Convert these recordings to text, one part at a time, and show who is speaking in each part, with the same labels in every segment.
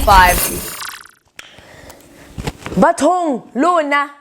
Speaker 1: 5. Batong Luna.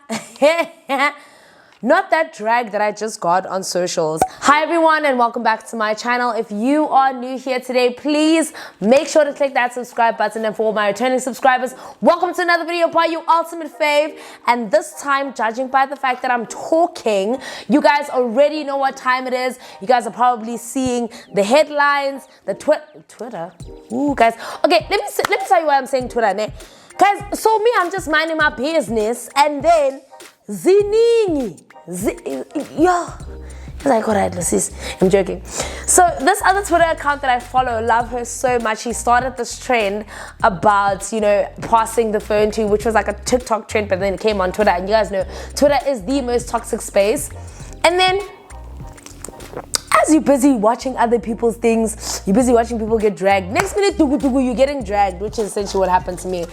Speaker 1: Not that drag that I just got on socials. Hi everyone and welcome back to my channel. If you are new here today, please make sure to click that subscribe button, and for all my returning subscribers, welcome to another video by your ultimate fave. And this time, judging by the fact that I'm talking, you guys already know what time it is. You guys are probably seeing the headlines, the Twitter. Ooh, guys. Okay, let me tell you why I'm saying Twitter, ne? Guys, so me, I'm just minding my business, and then Ziningi. Yo. It's like, alright, I'm joking. So this other Twitter account that I follow, love her so much. She started this trend about, you know, passing the phone to, which was like a TikTok trend, but then it came on Twitter. And you guys know, Twitter is the most toxic space. And then, as you're busy watching other people's things, you're busy watching people get dragged. Next minute, you're getting dragged, which is essentially what happened to me.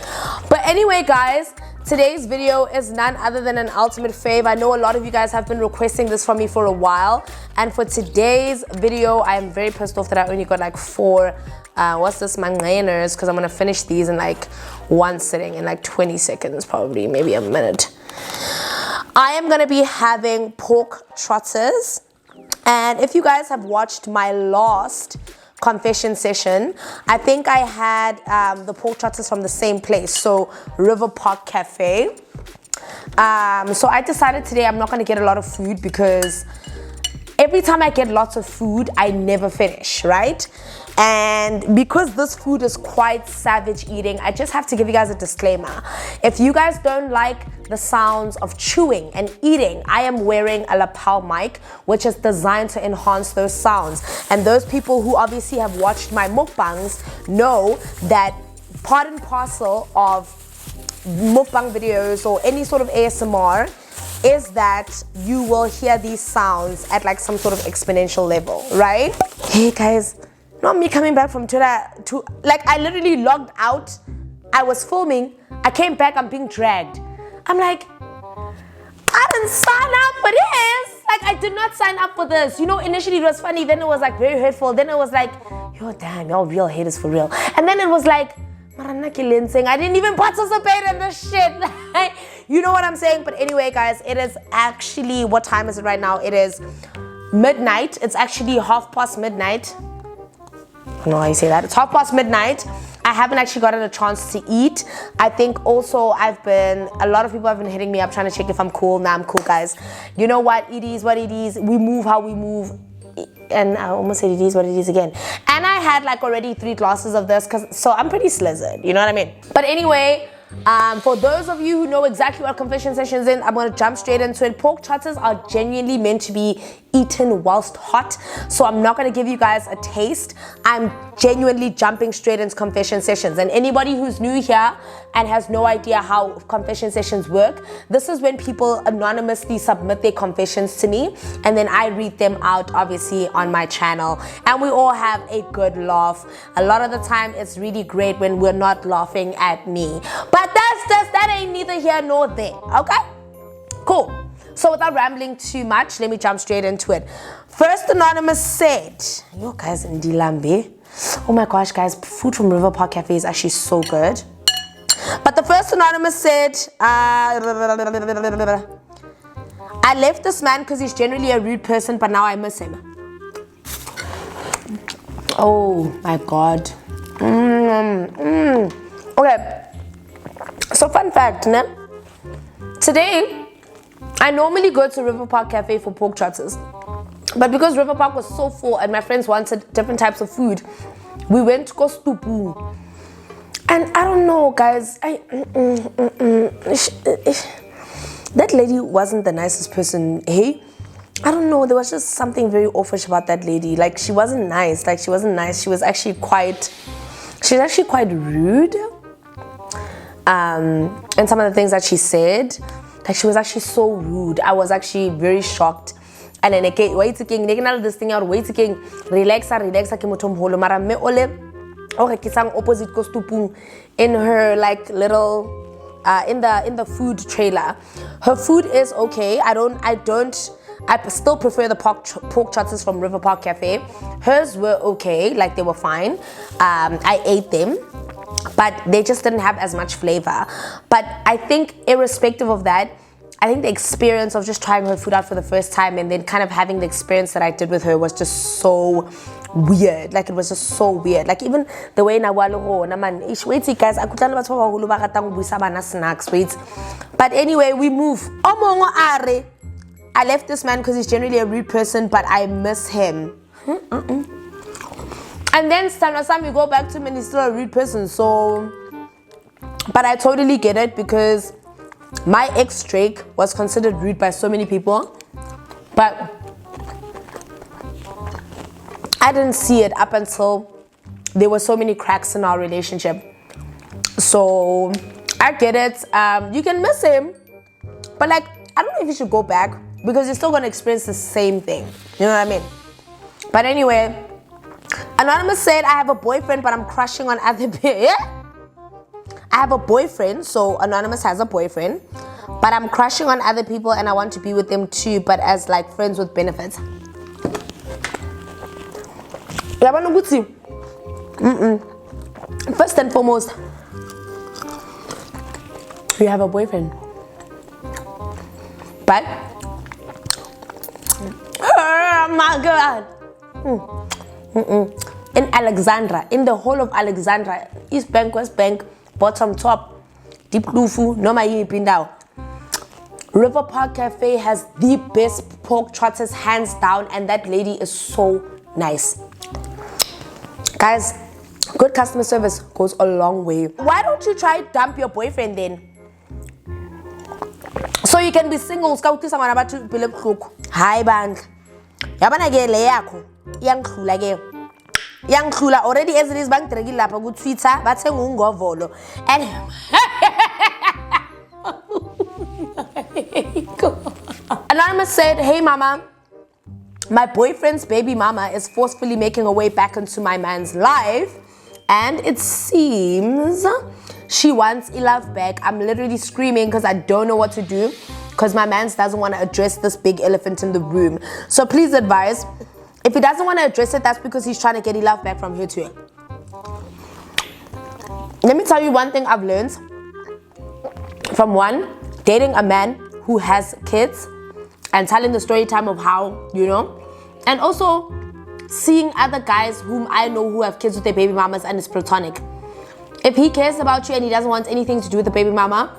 Speaker 1: But anyway, guys, today's video is none other than an ultimate fave. I know a lot of you guys have been requesting this from me for a while. And for today's video, I am very pissed off that I only got like 4, mangainers, because I'm going to finish these in like one sitting, in like 20 seconds, probably, maybe a minute. I am going to be having pork trotters. And if you guys have watched my last confession session, I think I had the pork trotters from the same place, so River Park Cafe. So I decided today I'm not going to get a lot of food, because every time I get lots of food, I never finish, right? And because this food is quite savage eating, I just have to give you guys a disclaimer. If you guys don't like the sounds of chewing and eating, I am wearing a lapel mic, which is designed to enhance those sounds. And those people who obviously have watched my mukbangs know that part and parcel of mukbang videos or any sort of ASMR is that you will hear these sounds at like some sort of exponential level, right? Hey guys, not me coming back from Twitter to, like, I literally logged out, I was filming, I came back, I'm being dragged. I'm like, I didn't sign up for this. Like, I did not sign up for this. You know, initially it was funny, then it was like very hurtful, then it was like, yo, damn, y'all real haters for real. And then it was like, I didn't even participate in this shit. You know what I'm saying? But anyway, guys, it is actually, what time is it right now? It is midnight. It's actually midnight. I don't know how you say that. It's midnight. I haven't actually gotten a chance to eat. I think also a lot of people have been hitting me up trying to check if I'm cool. Nah, I'm cool, guys. You know what? It is what it is. We move how we move. And I almost said it is what it is again. And I had like already 3 glasses of this, so I'm pretty slizzard, you know what I mean? But anyway, for those of you who know exactly what confession sessions in, I'm going to jump straight into it. Pork trotters are genuinely meant to be eaten whilst hot, so I'm not going to give you guys a taste. I'm genuinely jumping straight into confession sessions. And anybody who's new here and has no idea how confession sessions work, this is when people anonymously submit their confessions to me, and then I read them out obviously on my channel, and we all have a good laugh. A lot of the time it's really great when we're not laughing at me, but that ain't neither here nor there. Okay, cool. So without rambling too much, let me jump straight into it. First anonymous said, yo guys, Ndilambe. Oh my gosh, guys, food from River Park Cafe is actually so good. But the first anonymous said, I left this man because he's generally a rude person, but now I miss him. Oh my god. Okay. So fun fact, ne? Today, I normally go to River Park Cafe for pork trotters. But because River Park was so full and my friends wanted different types of food, we went to Kostupu. And I don't know, guys, that lady wasn't the nicest person, hey? I don't know, there was just something very offish about that lady. Like, she wasn't nice. She was actually quite rude. And some of the things that she said, like, she was actually so rude. I was actually very shocked. And then this thing out, relax mara me ole opposite Kostupu in her like little in the food trailer. Her food is okay. I still prefer the pork trotters from River Park Cafe. Hers were okay, like they were fine. I ate them. but they just didn't have as much flavor. But I think irrespective of that, I think the experience of just trying her food out for the first time and then kind of having the experience that I did with her was just so weird. Like, it was just so weird. Like, even the way wait, guys, snacks, wait. But anyway, we move. I left this man because he's generally a rude person, but I miss him. And then some you go back to him and he's still a rude person. So, but I totally get it, because my ex Drake was considered rude by so many people, but I didn't see it up until there were so many cracks in our relationship. So I get it. You can miss him, but like, I don't know if you should go back, because you're still gonna experience the same thing. You know what I mean? But anyway, Anonymous said, I have a boyfriend, but I'm crushing on other people. Yeah? I have a boyfriend, so Anonymous has a boyfriend, but I'm crushing on other people and I want to be with them too, but as like friends with benefits. First and foremost, you have a boyfriend, but oh my God, in Alexandra, in the whole of Alexandra, East Bank, West Bank, bottom, top, deep lufu, no my pindao. River Park Cafe has the best pork trotters, hands down, and that lady is so nice. Guys, good customer service goes a long way. Why don't you try dump your boyfriend then? So you can be single. Hi bank. Yabana ge le yakho. Yangihlula ke. Yangihlula already as it is bank direct lapha ku Twitter bathenga ungovolo. And Anonymous said, hey mama, my boyfriend's baby mama is forcefully making her way back into my man's life, and it seems she wants love back. I'm literally screaming because I don't know what to do, because my man doesn't want to address this big elephant in the room. So please advise, if he doesn't want to address it, that's because he's trying to get love back from her too. Let me tell you one thing I've learned from dating a man who has kids and telling the story time of how, you know, and also seeing other guys whom I know who have kids with their baby mamas and it's platonic. If he cares about you and he doesn't want anything to do with the baby mama,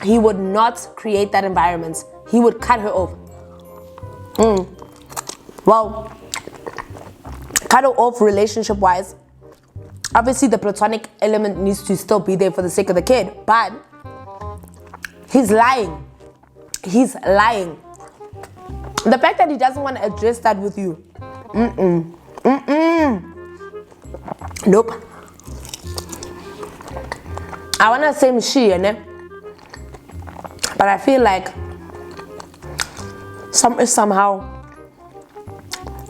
Speaker 1: he would not create that environment. He would cut her off. Well, cut her off relationship wise. Obviously the platonic element needs to still be there for the sake of the kid, but he's lying. He's lying. The fact that he doesn't want to address that with you. Nope. I want to say she, but I feel like somehow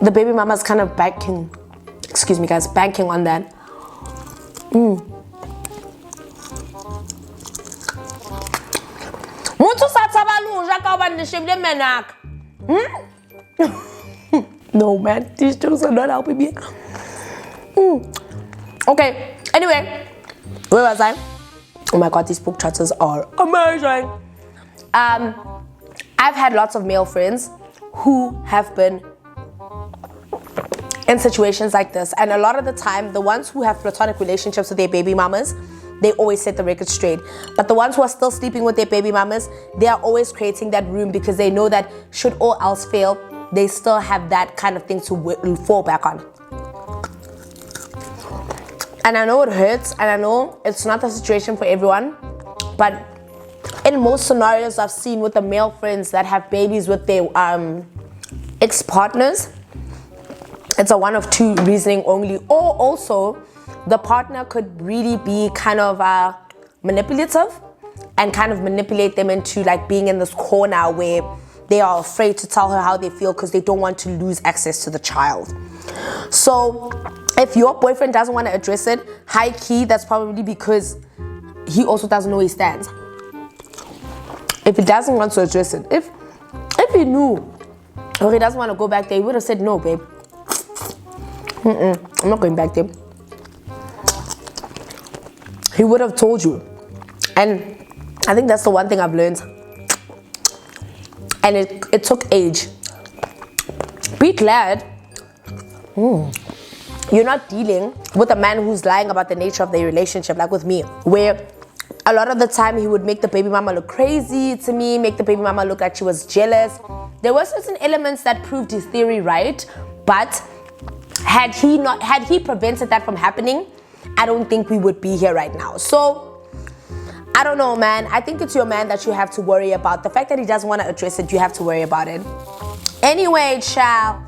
Speaker 1: the baby mama's kind of banking, excuse me guys, banking on that. No man, these jokes are not helping me. Okay, anyway, where was I? Oh my god, these pork trotters are amazing. I've had lots of male friends who have been in situations like this, and a lot of the time the ones who have platonic relationships with their baby mamas, they always set the record straight. But the ones who are still sleeping with their baby mamas, they are always creating that room because they know that should all else fail, they still have that kind of thing to fall back on. And I know it hurts, and I know it's not the situation for everyone, but in most scenarios I've seen with the male friends that have babies with their ex-partners, it's a one of two reasoning only, or also the partner could really be kind of manipulative and kind of manipulate them into like being in this corner where they are afraid to tell her how they feel because they don't want to lose access to the child. So if your boyfriend doesn't want to address it, high key, that's probably because he also doesn't know where he stands. If he doesn't want to address it, if he knew or he doesn't want to go back there, he would have said, no babe, I'm not going back there. he would have told you. And I think that's the one thing I've learned. And it took age. Be glad you're not dealing with a man who's lying about the nature of their relationship, like with me, where a lot of the time he would make the baby mama look crazy to me, make the baby mama look like she was jealous. There were certain elements that proved his theory right, but had he prevented that from happening, I don't think we would be here right now. So I don't know, man. I think it's your man that you have to worry about. The fact that he doesn't want to address it, you have to worry about it. Anyway, child.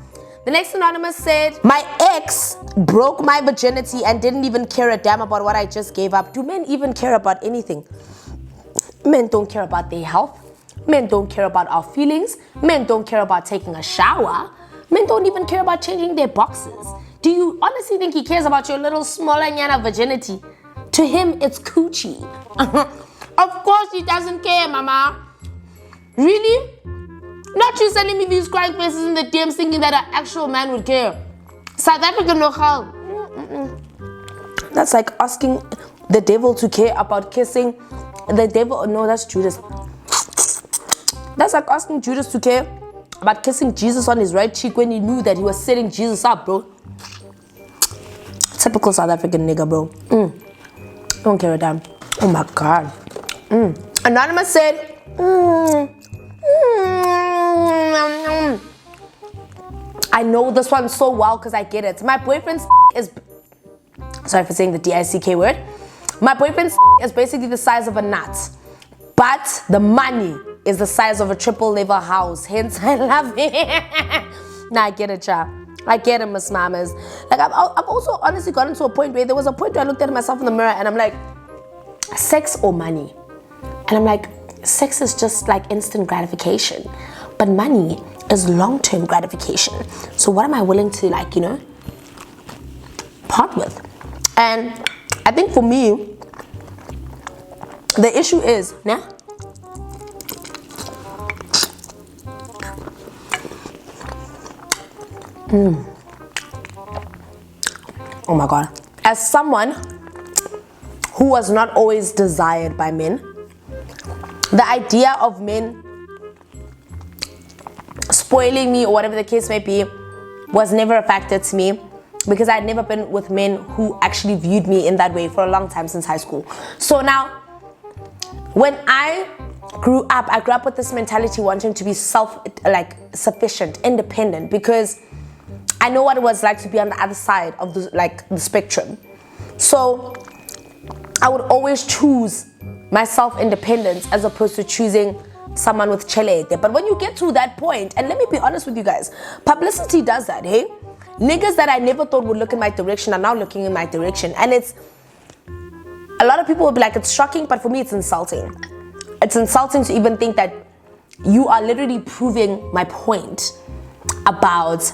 Speaker 1: The next anonymous said, my ex broke my virginity and didn't even care a damn about what I just gave up. Do men even care about anything? Men don't care about their health. Men don't care about our feelings. Men don't care about taking a shower. Men don't even care about changing their boxes. Do you honestly think he cares about your little smaller nyana virginity? To him, it's coochie. Of course he doesn't care, mama. Really? Not you sending me these crying faces in the DMs thinking that an actual man would care. South African know-how. That's like asking the devil to care about kissing the devil. No, that's Judas. That's like asking Judas to care about kissing Jesus on his right cheek when he knew that he was setting Jesus up, bro. Typical South African nigga, bro. Don't care a damn. Oh my God. Anonymous said, I know this one so well because I get it. My boyfriend's is, sorry for saying the DICK word. My boyfriend's is basically the size of a nut, but the money is the size of a triple level house. Hence, I love it. Nah, I get it, child. I get it, Miss Mamas. Like, I've also honestly gotten to a point where there was a point where I looked at myself in the mirror and I'm like, sex or money? And I'm like, sex is just like instant gratification, but money is long-term gratification. So what am I willing to, like, you know, part with? And I think for me, the issue is, nah? Oh my God. As someone who was not always desired by men, the idea of men spoiling me or whatever the case may be was never a factor to me, because I'd never been with men who actually viewed me in that way for a long time since high school. So now, when I grew up with this mentality wanting to be sufficient, independent, because I know what it was like to be on the other side of the spectrum. So I would always choose my self-independence as opposed to choosing someone with chelete. But when you get to that point, and let me be honest with you guys, publicity does that, hey? Niggas that I never thought would look in my direction are now looking in my direction. And it's, a lot of people will be like, it's shocking, but for me it's insulting. It's insulting to even think that you are literally proving my point about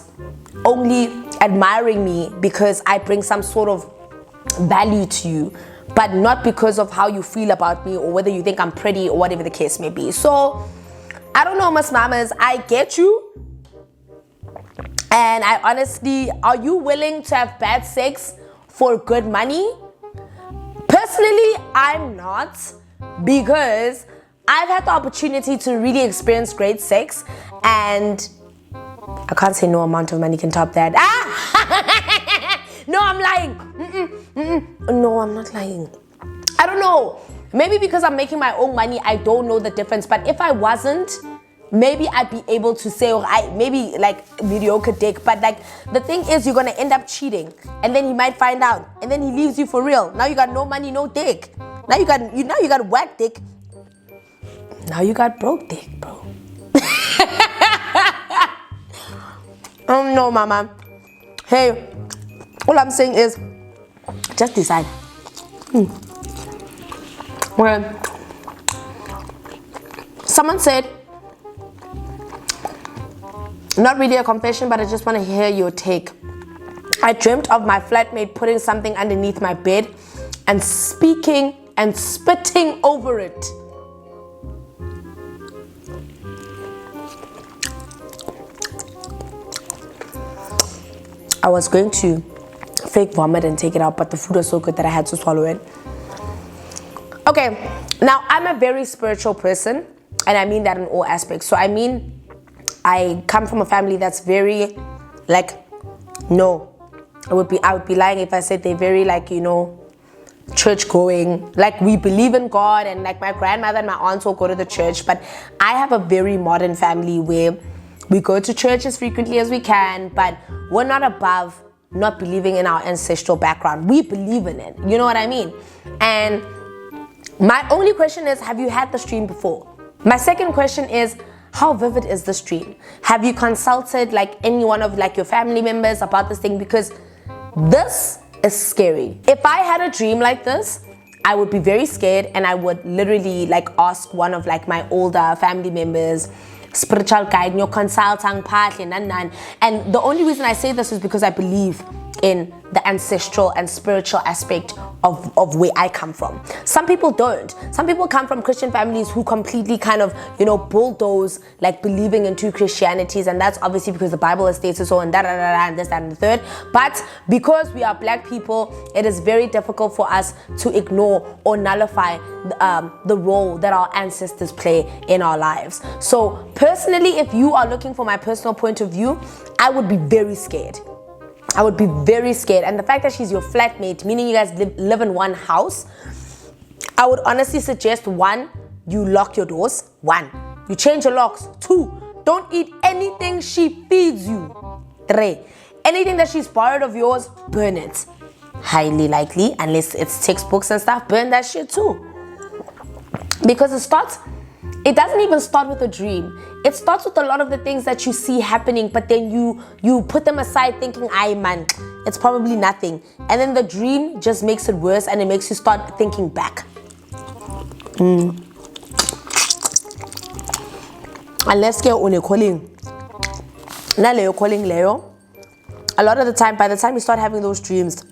Speaker 1: only admiring me because I bring some sort of value to you, but not because of how you feel about me or whether you think I'm pretty or whatever the case may be. So, I don't know, Miss Mamas, I get you. And I honestly, are you willing to have bad sex for good money? Personally, I'm not, because I've had the opportunity to really experience great sex, and I can't say no amount of money can top that. No, I'm lying. No, I'm not lying. I don't know. Maybe because I'm making my own money, I don't know the difference. But if I wasn't, maybe I'd be able to say, maybe like mediocre dick. But like, the thing is, you're gonna end up cheating, and then he might find out, and then he leaves you for real. Now you got no money, no dick. Now you got whack dick. Now you got broke dick, bro. No, mama. Hey, all I'm saying is, just decide. Well, someone said, not really a confession, but I just want to hear your take. I dreamt of my flatmate putting something underneath my bed and speaking and spitting over it. I was going to fake vomit and take it out, but the food was so good that I had to swallow it. Okay, now I'm a very spiritual person, and I mean that in all aspects. So I mean, I come from a family that's very, like, no, I would be lying if I said they're very, like, you know, church going. Like, we believe in God, and like my grandmother and my aunts all go to the church, but I have a very modern family where we go to church as frequently as we can, but we're not above not believing in our ancestral background. We believe in it, you know what I mean? And my only question is, have you had this dream before? My second question is, how vivid is this dream? Have you consulted like any one of like your family members about this thing? Because this is scary. If I had a dream like this, I would be very scared, and I would literally like ask one of like my older family members, spiritual guide, your consultant, and the only reason I say this is because I believe in the ancestral and spiritual aspect of where I come from. Some people don't. Some people come from Christian families who completely kind of, you know, bulldoze like believing in two Christianities, and that's obviously because the Bible states so and and this, that, and the third. But because we are black people, it is very difficult for us to ignore or nullify the role that our ancestors play in our lives. So personally, if you are looking for my personal point of view, I would be very scared. I would be very scared. And the fact that she's your flatmate, meaning you guys live in one house, I would honestly suggest, 1, you lock your doors. 1, you change your locks. 2, don't eat anything she feeds you. 3, anything that she's borrowed of yours, burn it. Highly likely, unless it's textbooks and stuff, burn that shit too. Because it doesn't even start with a dream. It starts with a lot of the things that you see happening, but then you put them aside thinking, "Aye man, it's probably nothing." And then the dream just makes it worse, and it makes you start thinking back. Unless you're calling. A lot of the time, by the time you start having those dreams,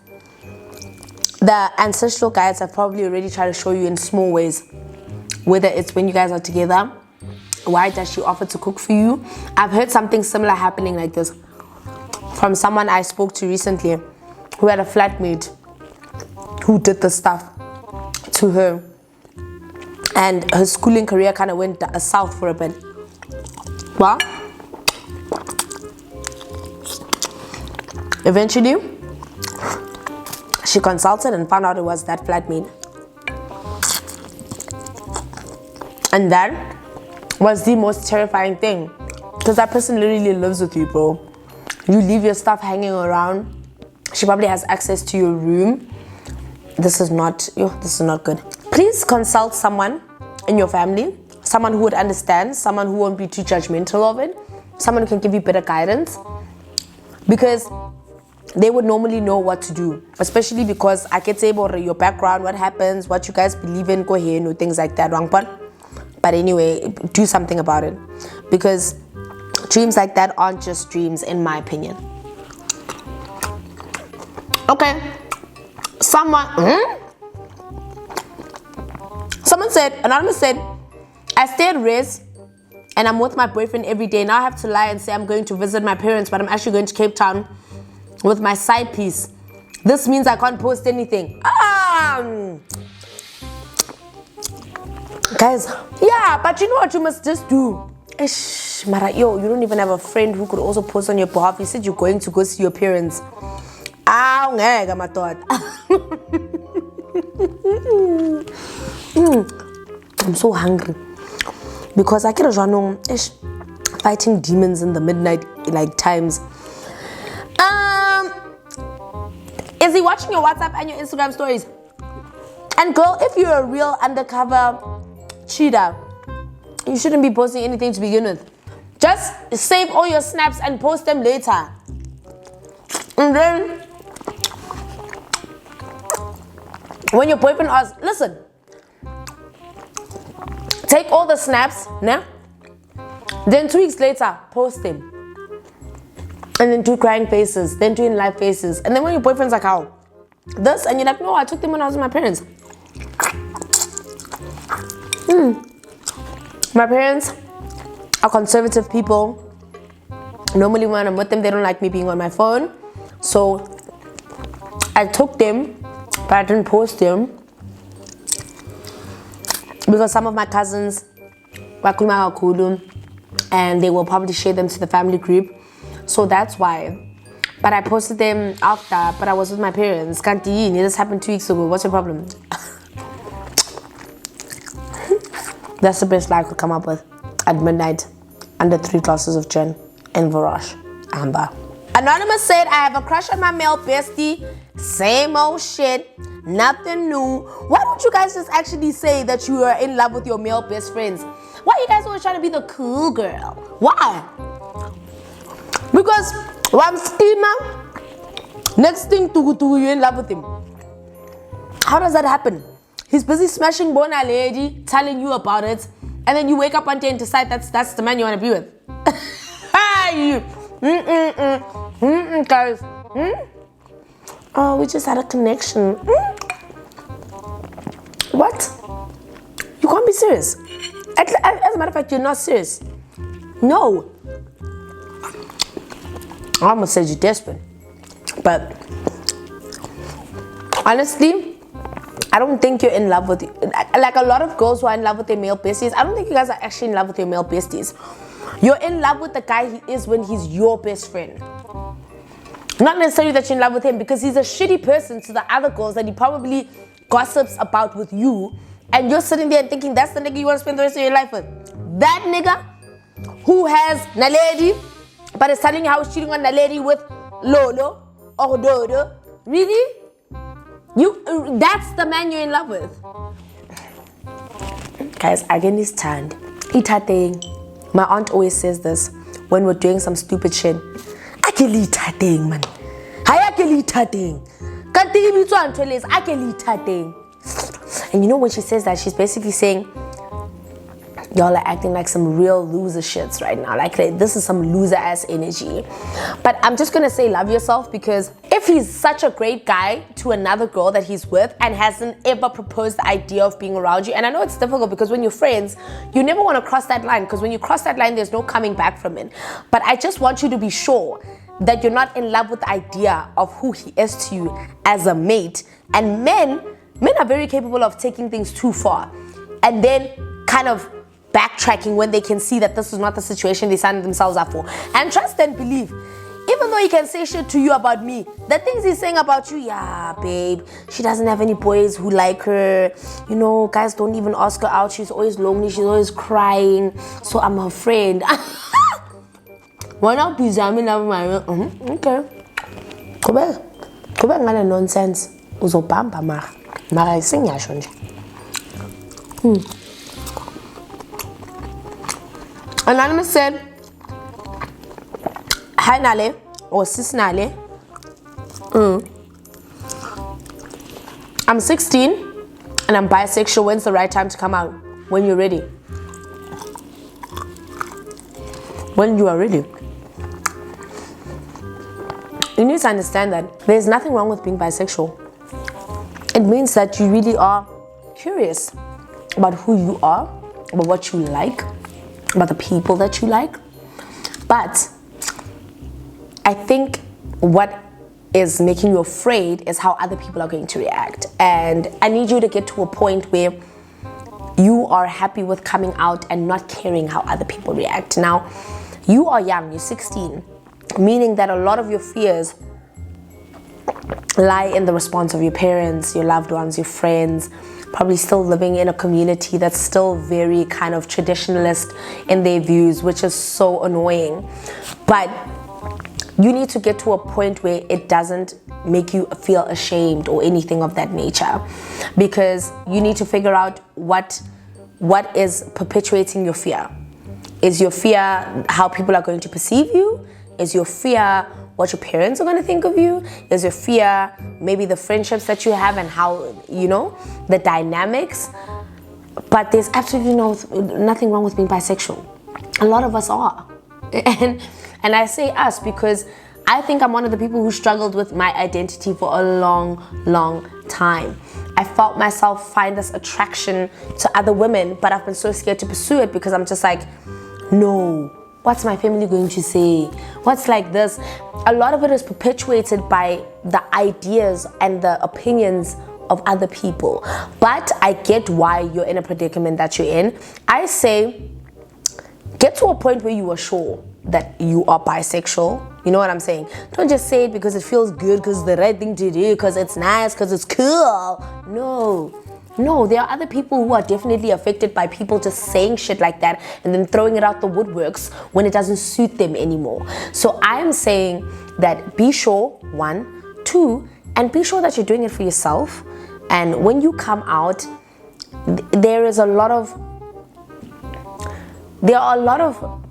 Speaker 1: the ancestral guides have probably already tried to show you in small ways. Whether it's when you guys are together, why does she offer to cook for you? I've heard something similar happening like this from someone I spoke to recently who had a flatmate who did this stuff to her, and her schooling career kind of went south for a bit. Well, eventually she consulted and found out it was that flatmate. And that was the most terrifying thing, because that person literally lives with you, bro. You leave your stuff hanging around. She probably has access to your room. This is not good. Please consult someone in your family, someone who would understand, someone who won't be too judgmental of it, someone who can give you better guidance, because they would normally know what to do, especially because I can say about your background, what happens, what you guys believe in, go ahead, things like that, wrong part. But anyway, do something about it, because dreams like that aren't just dreams, in my opinion. Okay, someone said, anonymous said, I stay at Res and I'm with my boyfriend every day. Now I have to lie and say I'm going to visit my parents, but I'm actually going to Cape Town with my side piece. This means I can't post anything. Guys, yeah, but you know what you must just do? Mara, yo, you don't even have a friend who could also post on your behalf. You said you're going to go see your parents. I'm so hungry because I can't run fighting demons in the midnight like times. Is he watching your WhatsApp and your Instagram stories? And girl, if you're a real undercover cheater, you shouldn't be posting anything to begin with. Just save all your snaps and post them later. And then when your boyfriend asks, listen, take all the snaps, nah? Then 2 weeks later, post them. And then do crying faces, then do in live faces. And then when your boyfriend's like, how? This? And you're like, no, I took them when I was with my parents. My parents are conservative people. Normally when I'm with them, they don't like me being on my phone. So I took them, but I didn't post them. because some of my cousins bakhuluma kakhulu and they will probably share them to the family group. So that's why. But I posted them after, but I was with my parents. Kanti, this happened 2 weeks ago. What's your problem? That's the best lie I could come up with at midnight under 3 glasses of gin and Varash Amber. Anonymous said, I have a crush on my male bestie. Same old shit. Nothing new. Why don't you guys just actually say that you are in love with your male best friends? Why are you guys always trying to be the cool girl? Why? Because one steamer, next thing you're in love with him. How does that happen? He's busy smashing Naledi, telling you about it, and then you wake up one day and decide that's the man you want to be with. Guys. Oh, we just had a connection. What? You can't be serious. As a matter of fact, you're not serious. No. I almost said you're desperate. But honestly, I don't think you're in love with, like a lot of girls who are in love with their male besties, I don't think you guys are actually in love with your male besties. You're in love with the guy he is when he's your best friend. Not necessarily that you're in love with him because he's a shitty person to the other girls that he probably gossips about with you, and you're sitting there and thinking that's the nigga you want to spend the rest of your life with. That nigga who has Naledi but is telling you how he's cheating on Naledi with Lolo or Dodo. Really? That's the man you're in love with. Guys, again is tanned. My aunt always says this when we're doing some stupid shit. Man. And you know when she says that, she's basically saying y'all are acting like some real loser shits right now. Like this is some loser ass energy. But I'm just gonna say love yourself, because if he's such a great guy to another girl that he's with and hasn't ever proposed the idea of being around you, and I know it's difficult because when you're friends, you never want to cross that line, because when you cross that line, there's no coming back from it. But I just want you to be sure that you're not in love with the idea of who he is to you as a mate. And men are very capable of taking things too far and then kind of backtracking when they can see that this is not the situation they signed themselves up for. And trust and believe, even though he can say shit to you about me, the things he's saying about you, yeah, babe, she doesn't have any boys who like her. You know, guys don't even ask her out. She's always lonely. She's always crying. So I'm her friend. Why not be jamming up my okay. Go back ngale nonsense. Uzobamba mara isinyasho nje. Anonymous said, hi Nale, or sis Nale. I'm 16 and I'm bisexual. When's the right time to come out? When you're ready. When you are ready. You need to understand that there's nothing wrong with being bisexual. It means that you really are curious about who you are, about what you like, about the people that you like. But I think what is making you afraid is how other people are going to react. And I need you to get to a point where you are happy with coming out and not caring how other people react. Now, you are young, you're 16, meaning that a lot of your fears lie in the response of your parents, your loved ones, your friends, probably still living in a community that's still very kind of traditionalist in their views, which is so annoying. But you need to get to a point where it doesn't make you feel ashamed or anything of that nature, because you need to figure out what is perpetuating your fear. Is your fear how people are going to perceive you? Is your fear what your parents are going to think of you? Is your fear maybe the friendships that you have and how, you know, the dynamics? But there's absolutely nothing wrong with being bisexual. A lot of us are. And I say us because I think I'm one of the people who struggled with my identity for a long time. I felt myself find this attraction to other women, but I've been so scared to pursue it because I'm just like, no, what's my family going to say? What's like this? A lot of it is perpetuated by the ideas and the opinions of other people. But I get why you're in a predicament that you're in. I say, get to a point where you are sure that you are bisexual. You know what I'm saying? Don't just say it because it feels good, because it's the right thing to do, because it's nice, because it's cool. No, there are other people who are definitely affected by people just saying shit like that and then throwing it out the woodworks when it doesn't suit them anymore. So I'm saying that be sure, 1, 2, and be sure that you're doing it for yourself. And when you come out, there are a lot of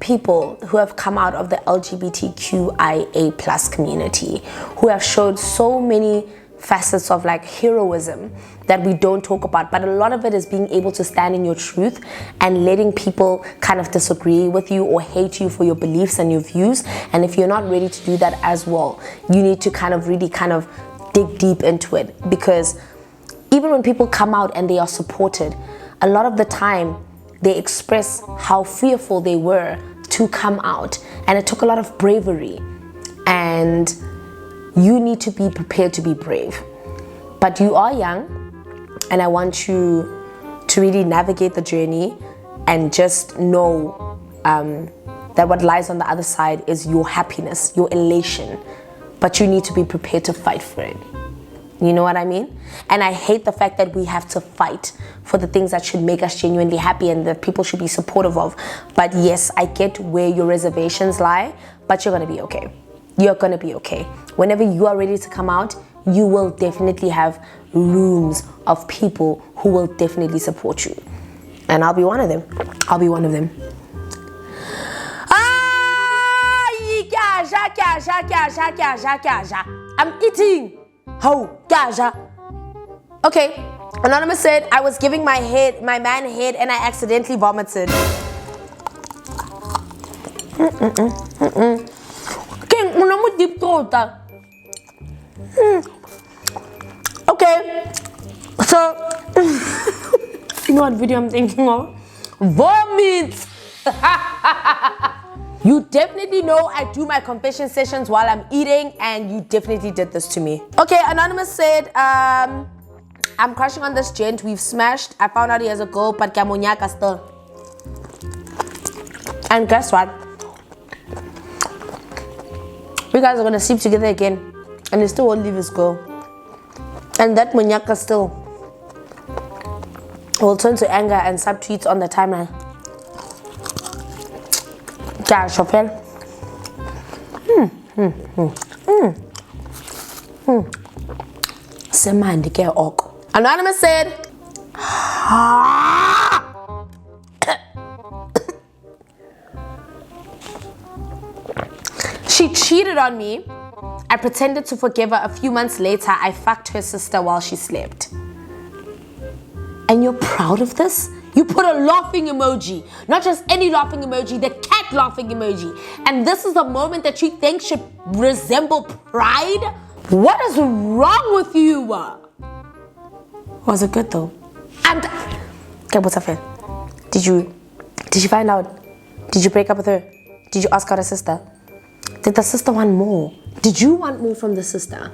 Speaker 1: people who have come out of the LGBTQIA plus community who have showed so many facets of like heroism that we don't talk about, but a lot of it is being able to stand in your truth and letting people kind of disagree with you or hate you for your beliefs and your views. And if you're not ready to do that as well, you need to kind of really kind of dig deep into it, because even when people come out and they are supported, a lot of the time they express how fearful they were to come out, and it took a lot of bravery, and you need to be prepared to be brave. But you are young, and I want you to really navigate the journey and just know that what lies on the other side is your happiness, your elation, but you need to be prepared to fight for it. You know what I mean? And I hate the fact that we have to fight for the things that should make us genuinely happy and that people should be supportive of. But yes, I get where your reservations lie, but you're gonna be okay. You're gonna be okay. Whenever you are ready to come out, you will definitely have rooms of people who will definitely support you. And I'll be one of them. I'll be one of them. I'm eating. How gaja. Okay, Anonymous said I was giving my man head and I accidentally vomited. Deep throat. Okay, so you know what video I'm thinking of? Vomit. You definitely know I do my confession sessions while I'm eating, and you definitely did this to me. Okay, Anonymous said, I'm crushing on this gent. We've smashed. I found out he has a girl, but Kamonyaka still. And guess what? You guys are gonna sleep together again, and he still won't leave his girl. And that Monyaka still will turn to anger and subtweets on the timeline. Chopel. Anonymous said, she cheated on me. I pretended to forgive her. A few months later, I fucked her sister while she slept. And you're proud of this? You put a laughing emoji, not just any laughing emoji, the cat laughing emoji. And this is the moment that you think should resemble pride? What is wrong with you? Was it good though? Okay, what's up, friend? Did you find out? Did you break up with her? Did you ask out her sister? Did the sister want more? Did you want more from the sister?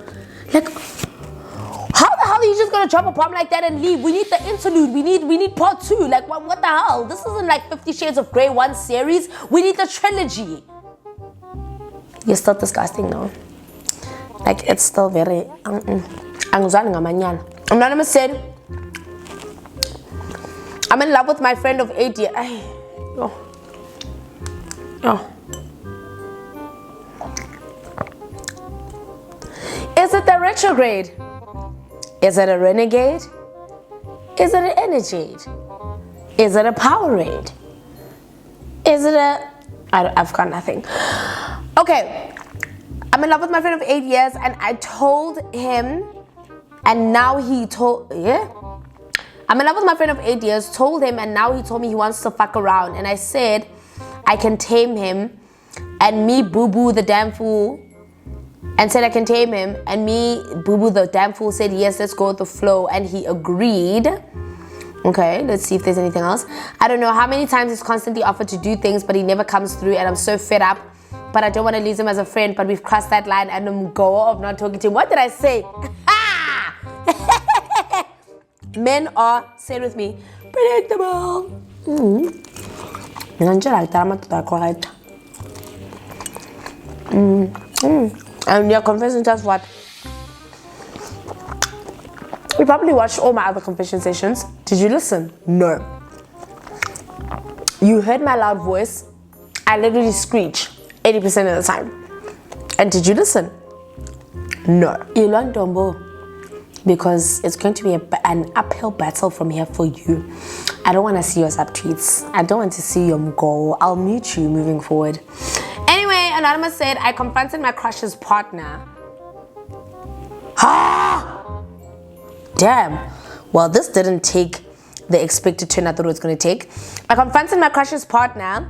Speaker 1: Like, how the hell are you just gonna drop a bomb like that and leave? We need the interlude. We need part 2. Like, what the hell? This isn't like 50 Shades of Grey 1 series. We need the trilogy. You're still disgusting though. Like, it's still very. Anonymous said, I'm in love with my friend of 8 years. Is it the retrograde? Is it a renegade? Is it an energade? Is it a Powerade? Is it a... I've got nothing. Okay. I'm in love with my friend of 8 years, and I told him, and now he told... Yeah? I'm in love with my friend of 8 years, told him, and now he told me he wants to fuck around. And I said I can tame him, and me, boo-boo, the damn fool... And said I can tame him, and me, boo-boo, the damn fool, said yes, let's go with the flow, and he agreed. Okay, let's see if there's anything else. I don't know how many times he's constantly offered to do things, but he never comes through, and I'm so fed up. But I don't want to lose him as a friend, but we've crossed that line, and I'm go of not talking to him. What did I say? Men are, say it with me, predictable. And you're confessing just what? You probably watched all my other confession sessions. Did you listen? No. You heard my loud voice. I literally screech 80% of the time. And did you listen? No. You learned Dombo because it's going to be an uphill battle from here for you. I don't want to see your subtweets. I don't want to see your goal. I'll mute you moving forward. Anyway, Anonymous said, I confronted my crush's partner. Damn. Well, this didn't take the expected turn I thought it was going to take. I confronted my crush's partner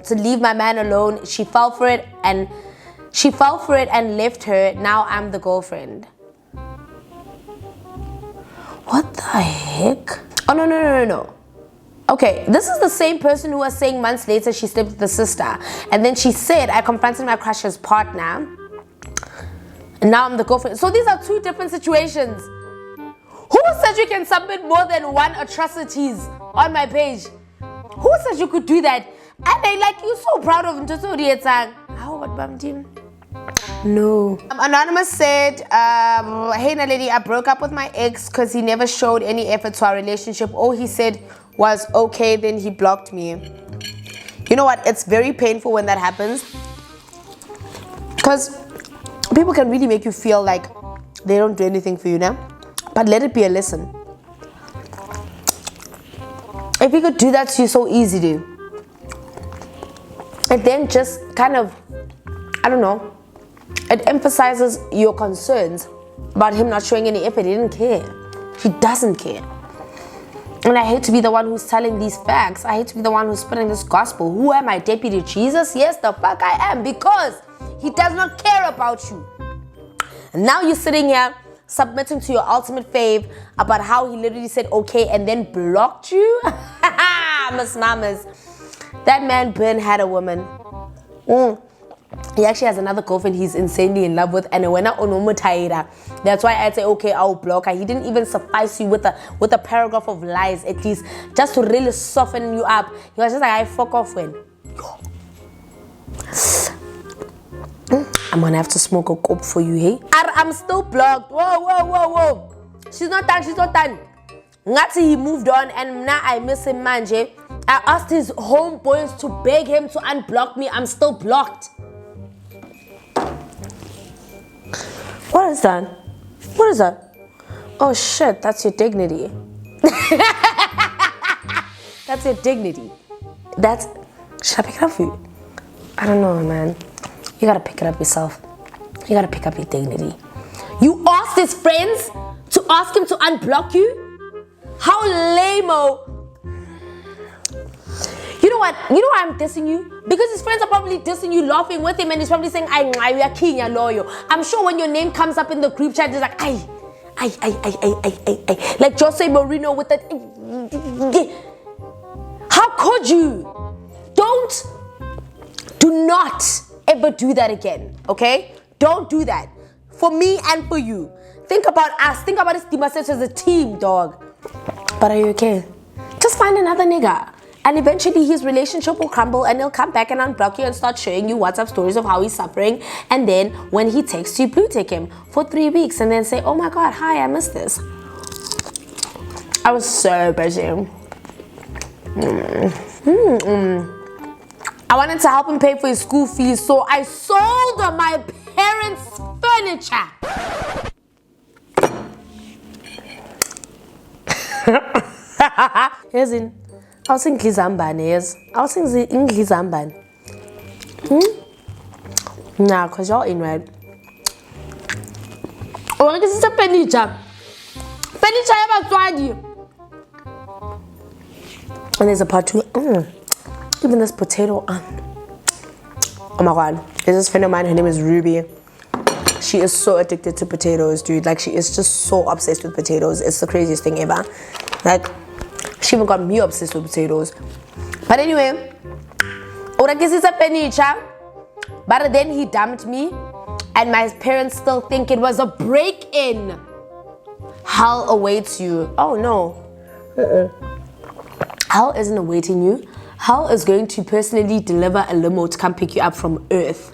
Speaker 1: to leave my man alone. She fell for it and left her. Now I'm the girlfriend. What the heck? Oh, no. Okay, this is the same person who was saying months later she slept with the sister. And then she said, I confronted my crush's partner. And now I'm the girlfriend. So these are two different situations. Who said you can submit more than one atrocities on my page? Who said you could do that? And I like you so proud of him. How what bum team? No. Anonymous said, hey Naledi, I broke up with my ex because he never showed any effort to our relationship. All he said was okay, then he blocked me. You know what? It's very painful when that happens. Because people can really make you feel like they don't do anything for you now. But let it be a lesson. If he could do that to you so easily, and then just kind of, I don't know, it emphasizes your concerns about him not showing any effort. He didn't care. He doesn't care. And I hate to be the one who's telling these facts. I hate to be the one who's spreading this gospel. Who am I, Deputy Jesus? Yes, the fuck I am, because he does not care about you. And now you're sitting here submitting to your ultimate fave about how he literally said okay and then blocked you. Miss Mamas. That man Ben had a woman. He actually has another girlfriend he's insanely in love with, and when that's why I'd say okay, I'll block her. He didn't even suffice you with a paragraph of lies, at least, just to really soften you up. He was just like, I fuck off when. I'm gonna have to smoke a cope for you, hey? I'm still blocked. Whoa. She's not done. Ngati he moved on and now I miss him, manje. I asked his homeboys to beg him to unblock me. I'm still blocked. What is that? Oh shit, that's your dignity. That's your dignity. Should I pick it up for you? I don't know, man. You gotta pick it up yourself. You gotta pick up your dignity. You asked his friends to ask him to unblock you? How lame-o. You know what? You know why I'm dissing you? Because his friends are probably dissing you, laughing with him, and he's probably saying, we are king, ya loyal. I'm sure when your name comes up in the group chat, it's like, like Jose Mourinho with that. How could you? Do not ever do that again, okay? Don't do that. For me and for you. Think about us. Think about this team as a team, dog. But are you okay? Just find another nigga. And eventually his relationship will crumble and he'll come back and unblock you and start showing you WhatsApp stories of how he's suffering. And then when he texts you, blue tick him for 3 weeks and then say, oh my God, hi, I missed this. I was so busy. I wanted to help him pay for his school fees, so I sold my parents' furniture. Here's in. I was thinking Zambani, yes. I was thinking English Zambani. Nah, because you're in red. Oh, this is a furniture. Furniture, I have a and there's a part 2. Even this potato. Oh my God. There's this friend of mine, her name is Ruby. She is so addicted to potatoes, dude. Like, she is just so obsessed with potatoes. It's the craziest thing ever. Like, she even got me obsessed with potatoes. But anyway, this is a furniture. But then he dumped me, and my parents still think it was a break-in. hell awaits you. Oh no. Hell isn't awaiting you. Hell is going to personally deliver a limo to come pick you up from Earth.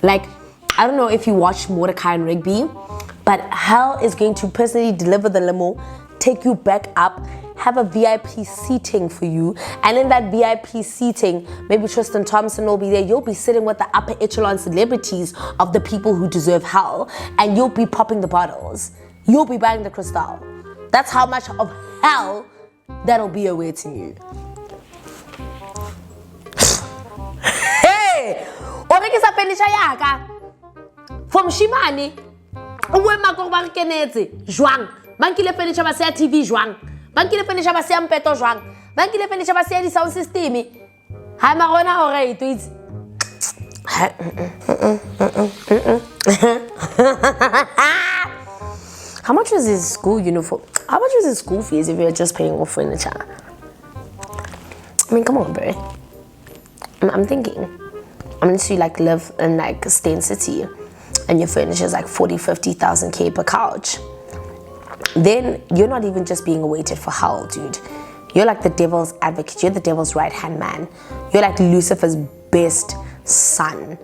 Speaker 1: Like, I don't know if you watch Mordecai and Rigby, but hell is going to personally deliver the limo, take you back up, have a VIP seating for you, and in that VIP seating, maybe Tristan Thompson will be there. You'll be sitting with the upper echelon celebrities of the people who deserve hell, and you'll be popping the bottles. You'll be buying the crystal. That's how much of hell that'll be awaiting you. Hey! Orekisa furniture yaka. From Shimani. Uwe makong ba kenetse jwang. Bankile furniture ba se TV jwang. Bankile furniture ba se mpeto jwang. Bankile furniture ba se di sound system. Ha ma rona hore it is. How much was his school uniform? How much was his school fees if you're just paying off furniture? I mean, come on, bro. I'm thinking. Unless you like live in like Stain City and your furniture is like 40,000-50,000 K per couch, then you're not even just being awaited for hell, dude. You're like the devil's advocate. You're the devil's right-hand man. You're like Lucifer's best son.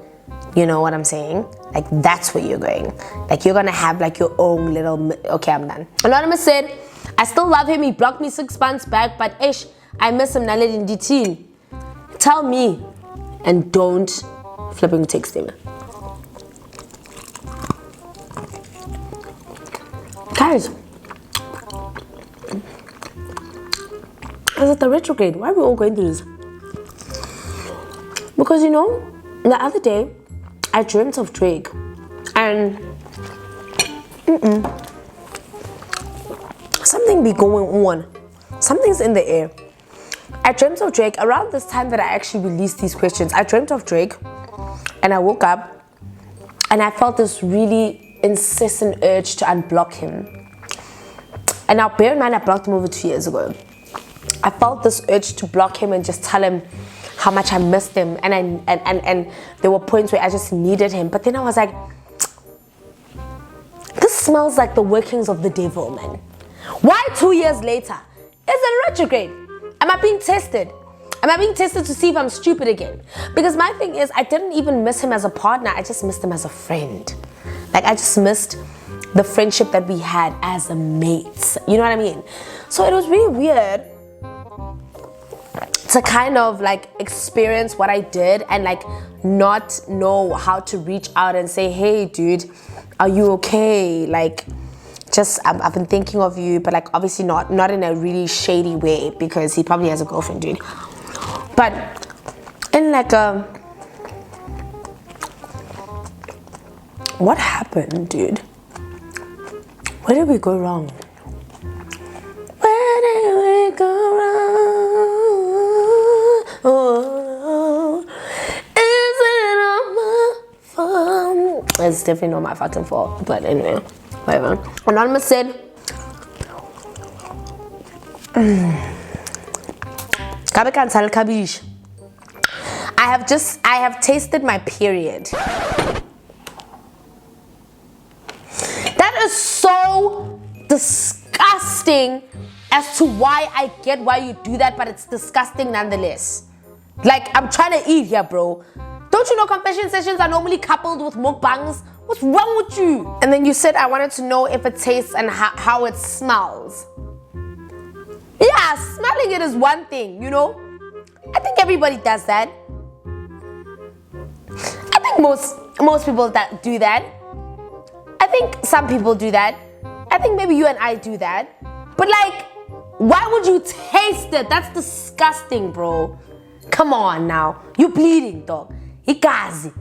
Speaker 1: You know what I'm saying? Like, that's where you're going. Like, you're gonna have like your own little... Okay, I'm done. Anonymous said, I still love him. He blocked me 6 months back, but ish, I miss him. Naledi in DT. Tell me and don't flipping text him. Guys, is it the retrograde? Why are we all going through this? Because, you know, the other day, I dreamt of Drake, and something be going on. Something's in the air. I dreamt of Drake around this time that I actually released these questions. I dreamt of Drake, and I woke up, and I felt this really incessant urge to unblock him. And now, bear in mind, I blocked him over 2 years ago. I felt this urge to block him and just tell him how much I missed him, and there were points where I just needed him. But then I was like, this smells like the workings of the devil, man. Why 2 years later? Is it retrograde? Am I being tested? Am I being tested to see if I'm stupid again? Because my thing is, I didn't even miss him as a partner. I just missed him as a friend. Like, I just missed the friendship that we had as a mates. You know what I mean? So it was really weird to kind of like experience what I did and like not know how to reach out and say, hey dude, are you okay? Like, just I've been thinking of you, but like obviously not in a really shady way, because he probably has a girlfriend, dude. But in like what happened, dude? Where did we go wrong? Where did we go wrong? Oh, is it all my fault? It's definitely not my fucking fault, but anyway, whatever. Anonymous said, I have tasted my period. That is so disgusting as to why I get why you do that, but it's disgusting nonetheless. Like, I'm trying to eat here, bro. Don't you know confession sessions are normally coupled with mukbangs? What's wrong with you? And then you said I wanted to know if it tastes and how it smells. Yeah, smelling it is one thing, you know? I think everybody does that. I think most people that do that. I think some people do that. I think maybe you and I do that. But like, why would you taste it? That's disgusting, bro. Come on now. You bleeding, dog. Igazi.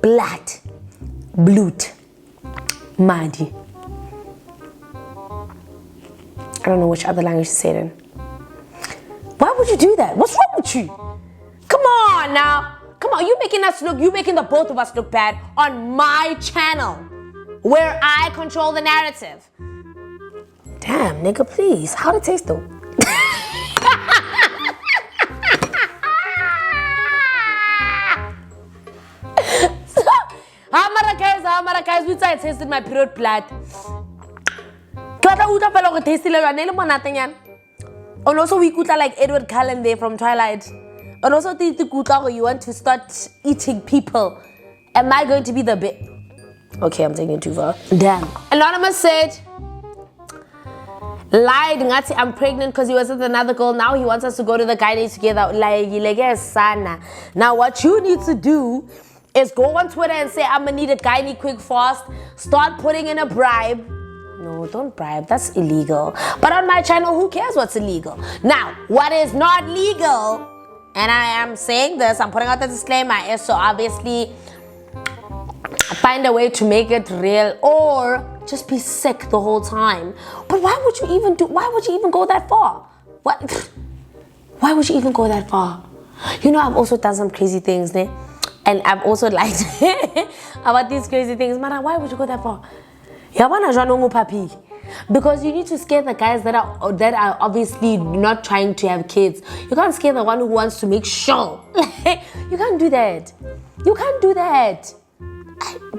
Speaker 1: Blood. Blood. Madi. I don't know which other language to say it in. Why would you do that? What's wrong with you? Come on now. Come on, you making the both of us look bad on my channel, where I control the narrative. Damn, nigga, please. How'd it taste though? How many guys, we tasted my period blood. And also we could like Edward Cullen there from Twilight. And also you want to start eating people. Am I going to be the bit? Okay, I'm taking it too far. Damn. Anonymous said, lied, Ngati, I'm pregnant because he was with another girl. Now he wants us to go to the gynae together. Now what you need to do is go on Twitter and say, I'm gonna need a gynae quick fast. Start putting in a bribe. No, don't bribe. That's illegal. But on my channel, who cares what's illegal? Now, what is not legal, and I am saying this, I'm putting out the disclaimer, is so obviously find a way to make it real or just be sick the whole time. But why would you even go that far? What? Why would you even go that far? You know, I've also done some crazy things, né? And I've also liked about these crazy things. Man, why would you go that far? Because you need to scare the guys that are obviously not trying to have kids. You can't scare the one who wants to make sure. You can't do that. You can't do that.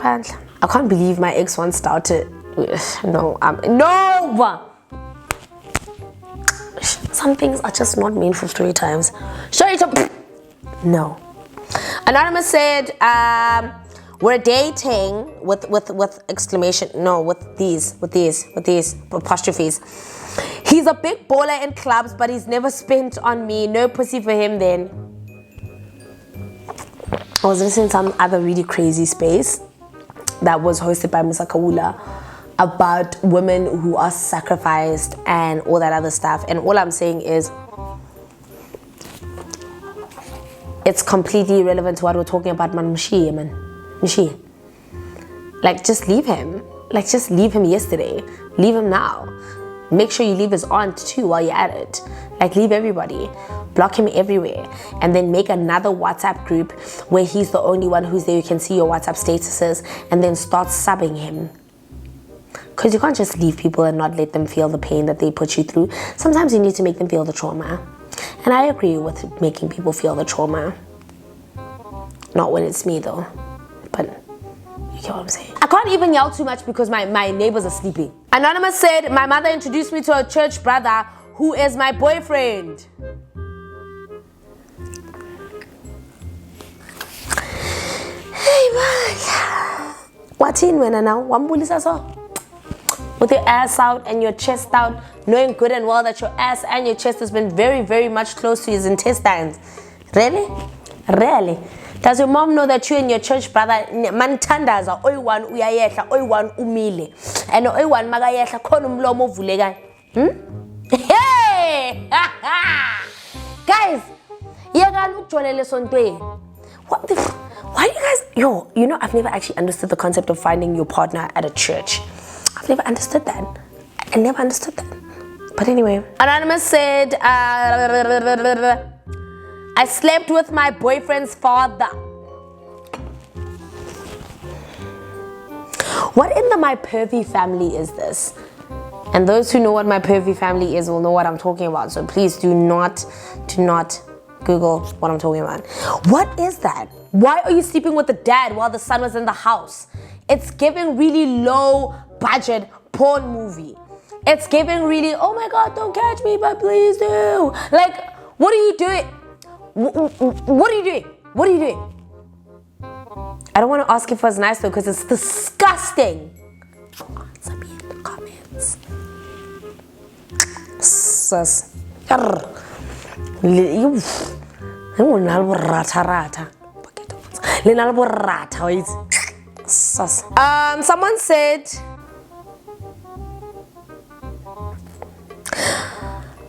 Speaker 1: I can't believe my ex once started. No. Some things are just not meant for story times. No. Anonymous said, we're dating with exclamation, no, with these apostrophes. He's a big baller in clubs, but he's never spent on me. No pussy for him then. I was listening to some other really crazy space that was hosted by Mr. Kawula about women who are sacrificed and all that other stuff. And all I'm saying is, it's completely irrelevant to what we're talking about, man. Mushi. Like, just leave him. Like, just leave him yesterday. Leave him now. Make sure you leave his aunt too while you're at it. Like, leave everybody. Block him everywhere. And then make another WhatsApp group where he's the only one who's there. You can see your WhatsApp statuses. And then start subbing him. Because you can't just leave people and not let them feel the pain that they put you through. Sometimes you need to make them feel the trauma. And I agree with making people feel the trauma. Not when it's me though. But you get what I'm saying. I can't even yell too much because my neighbors are sleeping. Anonymous said, my mother introduced me to a church brother who is my boyfriend. Hey man. What's in when now? Wambulisa so? With your ass out and your chest out, knowing good and well that your ass and your chest has been very, very much close to his intestines. Really? Really? Does your mom know that you and your church brother mantandaza oy1 uyayehla oy1 umile and oy1 makayehla khona umlomo ovulekayo? Hey! Guys, yekani ukujolele sontweni. What the why you guys you know, I've never actually understood the concept of finding your partner at a church. I've never understood that. I never understood that. But anyway, Anonymous said, I slept with my boyfriend's father. What in the my pervy family is this? And those who know what my pervy family is will know what I'm talking about. So please do not Google what I'm talking about. What is that? Why are you sleeping with the dad while the son was in the house? It's giving really low budget porn movie. It's giving really, oh my God, don't catch me, but please do. Like, what are you doing? What are you doing? What are you doing? I don't want to ask if it was nice though, because it's disgusting. Answer me in the comments. Sus. Someone said,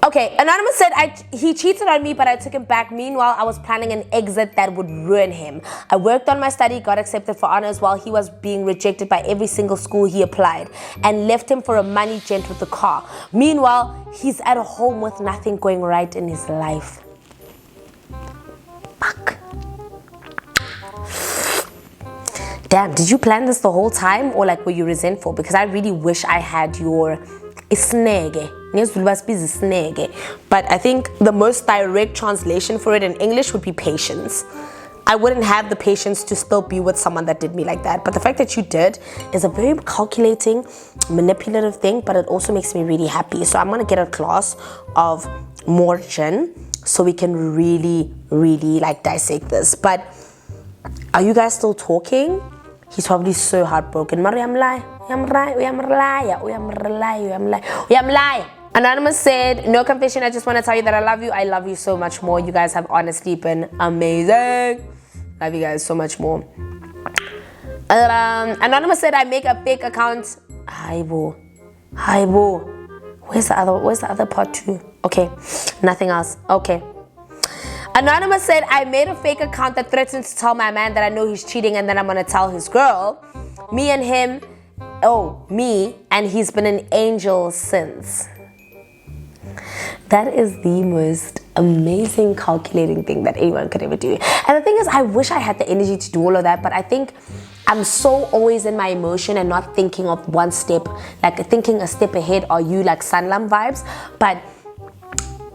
Speaker 1: okay, Anonymous said, he cheated on me, but I took him back. Meanwhile, I was planning an exit that would ruin him. I worked on my study, got accepted for honors while he was being rejected by every single school he applied, and left him for a money gent with a car. Meanwhile, he's at home with nothing going right in his life. Fuck. Damn, did you plan this the whole time, or like were you resentful? Because I really wish I had your isnege. But I think the most direct translation for it in English would be patience. I wouldn't have the patience to still be with someone that did me like that. But the fact that you did is a very calculating, manipulative thing, but it also makes me really happy. So I'm gonna get a glass of more gin so we can really, really like dissect this. But are you guys still talking? He's probably so heartbroken. Anonymous said, no confession, I just want to tell you that I love you. I love you so much more. You guys have honestly been amazing. Love you guys so much more. Anonymous said, I make a fake account. Hi boo. Where's the other part too? Okay, nothing else. Okay. Anonymous said, I made a fake account that threatens to tell my man that I know he's cheating and then I'm gonna tell his girl. Me and he's been an angel since. That is the most amazing calculating thing that anyone could ever do. And the thing is, I wish I had the energy to do all of that, but I think I'm so always in my emotion and not thinking of one step, like thinking a step ahead. Are you like Sanlam vibes? But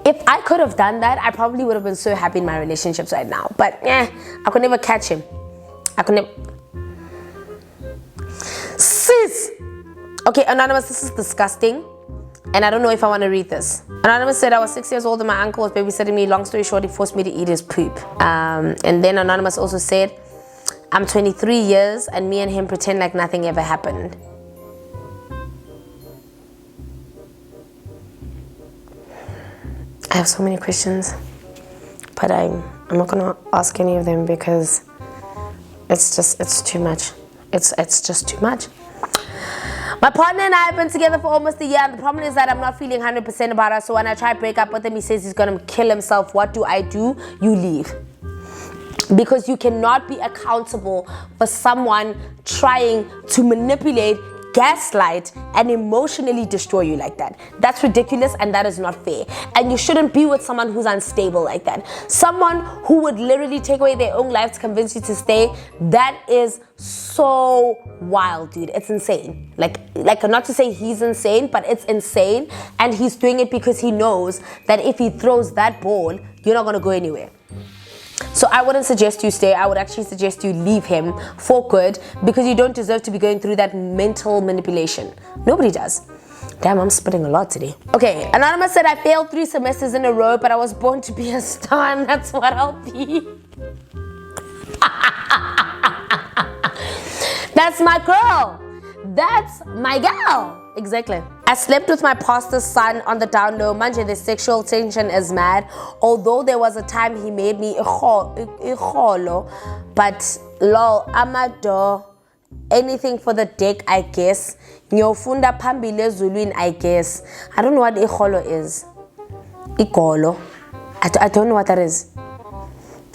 Speaker 1: if I could have done that, I probably would have been so happy in my relationships right now. But I could never catch him. I could never. Sis! Okay, Anonymous, this is disgusting. And I don't know if I want to read this. Anonymous said, I was 6 years old and my uncle was babysitting me. Long story short, he forced me to eat his poop. And then Anonymous also said, I'm 23 years and me and him pretend like nothing ever happened. I have so many questions, but I'm not gonna ask any of them because it's too much. It's just too much. My partner and I have been together for almost a year, and the problem is that I'm not feeling 100% about us. So when I try to break up with him, he says he's gonna kill himself. What do? You leave. Because you cannot be accountable for someone trying to manipulate, gaslight, and emotionally destroy you like that. That's ridiculous and that is not fair. And you shouldn't be with someone who's unstable like that. Someone who would literally take away their own life to convince you to stay, that is so wild, dude. It's insane. Like not to say he's insane, but it's insane. And he's doing it because he knows that if he throws that ball, you're not gonna go anywhere. So I wouldn't suggest you stay. I would actually suggest you leave him for good because you don't deserve to be going through that mental manipulation. Nobody does. Damn, I'm spitting a lot today. Okay, Anonymous said, I failed 3 semesters in a row, but I was born to be a star and that's what I'll be. That's my girl. That's my gal. Exactly. I slept with my pastor's son on the down low. Manje, the sexual tension is mad. Although there was a time he made me ikholo, but lol, amado, anything for the dick, I guess. Nyofunda pambile Zuluin, I guess. I don't know what ikholo is. Ikolo. I don't know what that is.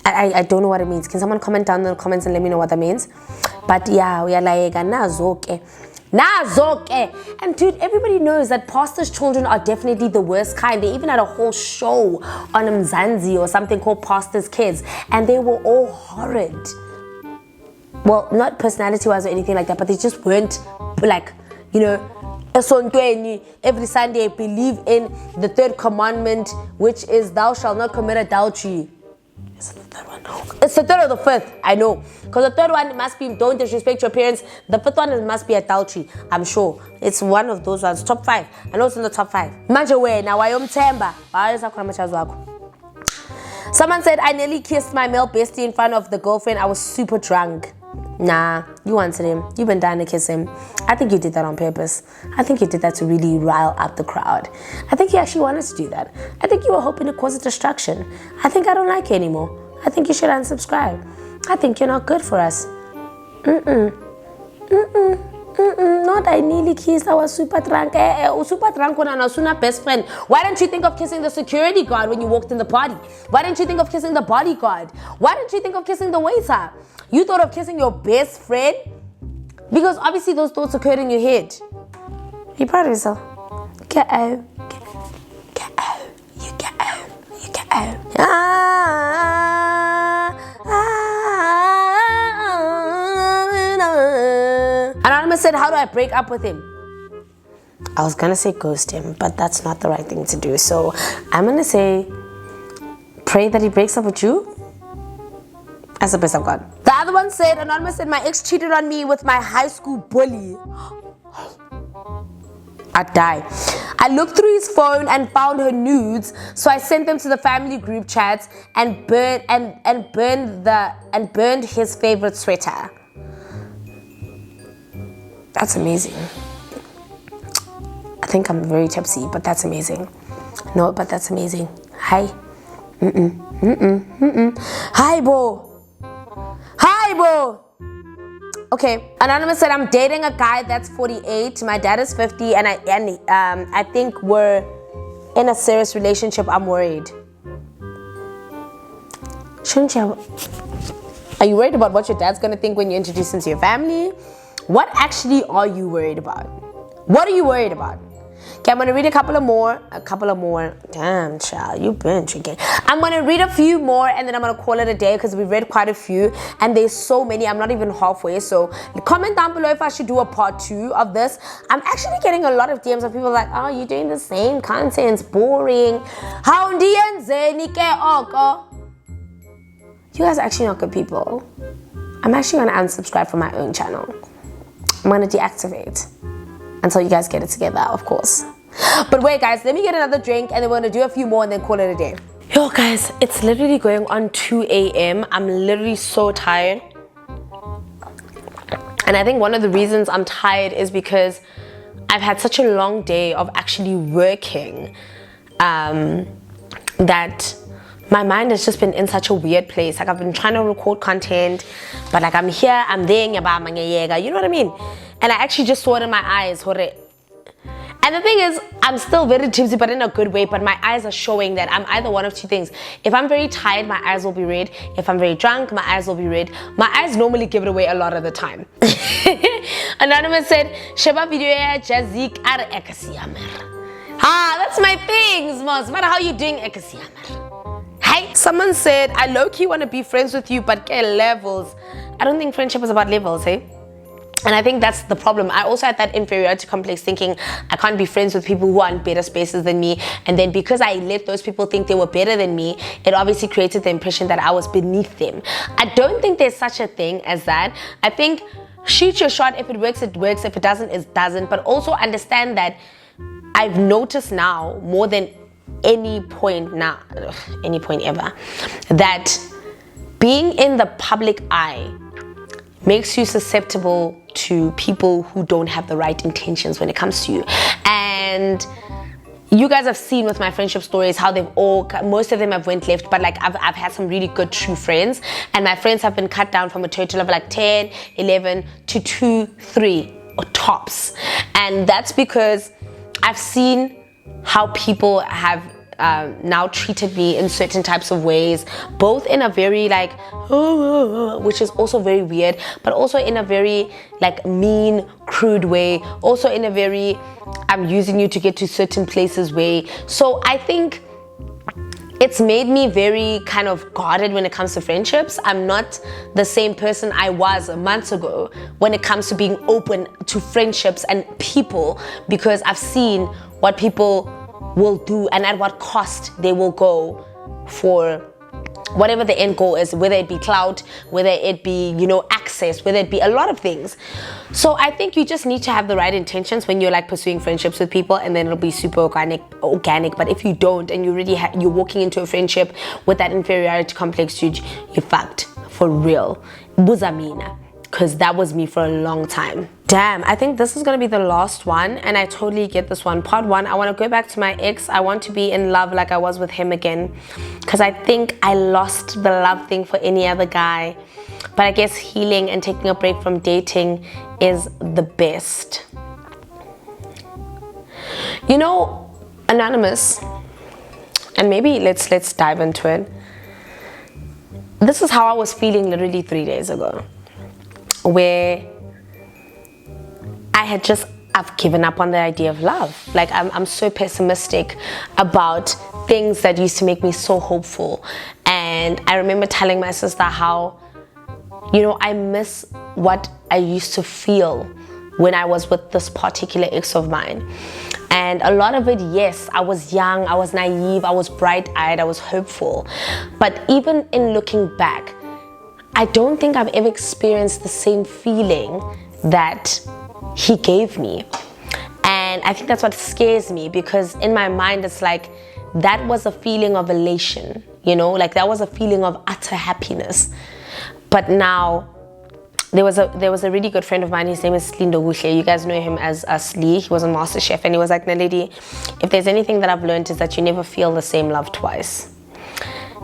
Speaker 1: I don't know what it means. Can someone comment down in the comments and let me know what that means? But yeah, we are like nazoke. And dude, everybody knows that pastors' children are definitely the worst kind. They even had a whole show on Mzansi or something called Pastors' Kids, and they were all horrid. Well, not personality-wise or anything like that, but they just weren't like, you know, every Sunday believe in the 3rd commandment, which is thou shalt not commit adultery. Is it the 3rd one? It's the 3rd or the 5th, I know. Because the 3rd one must be don't disrespect your parents. The 5th one must be adultery, I'm sure. It's one of those ones. Top 5. I know it's in the top 5. Manje we, now I am temba. Someone said, I nearly kissed my male bestie in front of the girlfriend. I was super drunk. Nah, you answered him. You've been dying to kiss him. I think you did that on purpose. I think you did that to really rile up the crowd. I think you actually wanted to do that. I think you were hoping to cause a distraction. I think I don't like you anymore. I think you should unsubscribe. I think you're not good for us. Not I nearly kissed. I was super drunk. Super drunk when I was my best friend. Why didn't you think of kissing the security guard when you walked in the party? Why didn't you think of kissing the bodyguard? Why didn't you think of kissing the waiter? You thought of kissing your best friend? Because obviously those thoughts occurred in your head. You proud of yourself? Get out. Get out. You get out. You get out. Anonymous said, how do I break up with him? I was gonna say ghost him, but that's not the right thing to do. So I'm gonna say pray that he breaks up with you. That's the best I've got. The other one said, Anonymous said, my ex cheated on me with my high school bully. I'd die. I looked through his phone and found her nudes, so I sent them to the family group chat and burned his favorite sweater. That's amazing. I think I'm very tipsy, but that's amazing. No, but that's amazing. Hi. Hi, Bo. Hi, Bo. Okay, Anonymous said, I'm dating a guy that's 48. My dad is 50, and I think we're in a serious relationship. I'm worried. Shouldn't you? Are you worried about what your dad's gonna think when you introduce him to your family? What actually are you worried about? What are you worried about? Okay, I'm gonna read a couple of more. Damn, child, you've been drinking. I'm gonna read a few more and then I'm gonna call it a day because we read quite a few and there's so many. I'm not even halfway. So comment down below if I should do a part 2 of this. I'm actually getting a lot of DMs of people like, oh, you're doing the same content, it's boring. How you guys are actually not good people. I'm actually gonna unsubscribe from my own channel. I'm gonna deactivate until you guys get it together, of course. But wait, guys, let me get another drink and then we're gonna do a few more and then call it a day. Yo, guys, it's literally going on 2 a.m. I'm literally so tired. And I think one of the reasons I'm tired is because I've had such a long day of actually working that my mind has just been in such a weird place. Like, I've been trying to record content, but like I'm here, I'm there, you know what I mean? And I actually just saw it in my eyes. And the thing is, I'm still very tipsy, but in a good way, but my eyes are showing that I'm either one of two things. If I'm very tired, my eyes will be red. If I'm very drunk, my eyes will be red. My eyes normally give it away a lot of the time. Anonymous said, Sheba video jazik ar ekasiamer. That's my things, Mos. But how you doing, ekasiamer? Hey, someone said, I low-key want to be friends with you, but get levels. I don't think friendship is about levels, hey? And I think that's the problem. I also had that inferiority complex thinking I can't be friends with people who are in better spaces than me. And then because I let those people think they were better than me, it obviously created the impression that I was beneath them. I don't think there's such a thing as that. I think shoot your shot. If it works, it works. If it doesn't, it doesn't. But also understand that I've noticed now more than any point ever, that being in the public eye makes you susceptible to people who don't have the right intentions when it comes to you. And you guys have seen with my friendship stories how most of them have went left, but like I've had some really good true friends, and my friends have been cut down from a total of like 10, 11 to 2, 3 or tops. And that's because I've seen how people have now treated me in certain types of ways, both in a very like which is also very weird, but also in a very like mean, crude way, also in a very I'm using you to get to certain places way. So I think it's made me very kind of guarded when it comes to friendships. I'm not the same person I was months ago when it comes to being open to friendships and people, because I've seen what people will do and at what cost they will go for whatever the end goal is, whether it be clout, whether it be, access, whether it be a lot of things. So I think you just need to have the right intentions when you're like pursuing friendships with people, and then it'll be super organic. But if you don't, and you're walking into a friendship with that inferiority complex, you're fucked for real. Buzamina. Because that was me for a long time. Damn, I think this is gonna be the last one, and I totally get this one. Part 1, I want to go back to my ex. I want to be in love like I was with him again, because I think I lost the love thing for any other guy. But I guess healing and taking a break from dating is the best. Anonymous, and maybe let's dive into it. This is how I was feeling literally 3 days ago, where I've given up on the idea of love. Like I'm so pessimistic about things that used to make me so hopeful. And I remember telling my sister how, I miss what I used to feel when I was with this particular ex of mine. And a lot of it, yes, I was young, I was naive, I was bright-eyed, I was hopeful. But even in looking back, I don't think I've ever experienced the same feeling that he gave me. And I think that's what scares me, because in my mind it's like that was a feeling of elation, you know, like that was a feeling of utter happiness. But now there was a really good friend of mine, his name is Slindo Gushe. You guys know him as Slee. He was on MasterChef, and he was like, Naledi, if there's anything that I've learned is that you never feel the same love twice.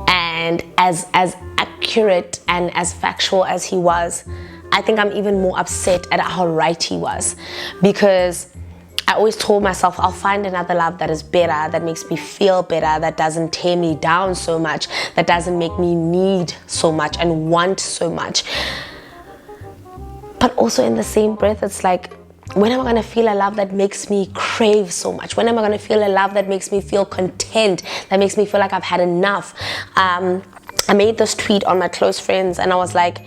Speaker 1: And as accurate and as factual as he was, I think I'm even more upset at how right he was, because I always told myself I'll find another love that is better, that makes me feel better, that doesn't tear me down so much, that doesn't make me need so much and want so much. But also in the same breath, it's like, when am I going to feel a love that makes me crave so much? When am I going to feel a love that makes me feel content, that makes me feel like I've had enough? I made this tweet on my close friends, and I was like,